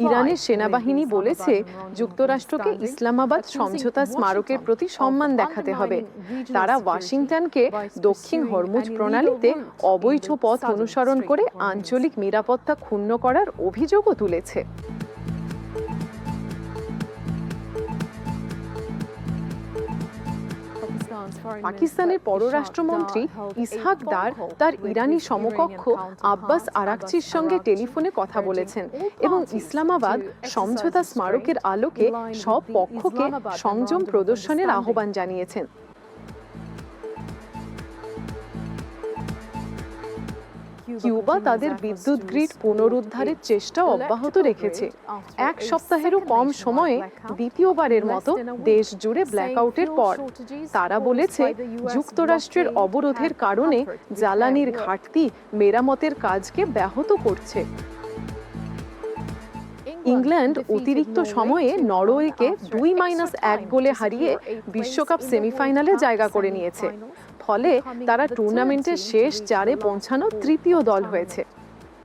ইরানের সেনাবাহিনী বলেছে যুক্তরাষ্ট্রকে ইসলামাবাদ সমঝোতা স্মারকের প্রতি সম্মান দেখাতে হবে। তারা ওয়াশিংটনকে দক্ষিণ হরমুজ প্রণালীতে অবৈধ পথ অনুসরণ করে আঞ্চলিক নিরাপত্তা ক্ষুণ্ণ করার অভিযোগও তুলেছে। পাকিস্তানের পররাষ্ট্রমন্ত্রী ইসহাক দার তার ইরানি সমকক্ষ আব্বাস আরাকচির সঙ্গে টেলিফোনে কথা বলেছেন এবং ইসলামাবাদ সমঝোতা স্মারকের আলোকে সব পক্ষকে সংযম প্রদর্শনের আহ্বান জানিয়েছেন। কিউবা তাদের বিদ্যুৎ গ্রিড পুনরুদ্ধারের চেষ্টা অব্যাহত রেখেছে। এক সপ্তাহেরও কম সময়ে দ্বিতীয়বারের মতো দেশ জুড়ে ব্ল্যাকআউটের পর তারা বলেছে যুক্তরাষ্ট্রের অবরোধের কারণে জ্বালানির ঘাটতি মেরামতের কাজকে ব্যাহত করছে। ইংল্যান্ড অতিরিক্ত সময়ে নরওয়েকে 2-1 গোলে হারিয়ে বিশ্বকাপ সেমিফাইনালে জায়গা করে নিয়েছে। ফলে তারা টুর্নামেন্টের শেষ 4-এ পৌঁছানো তৃতীয় দল হয়েছে।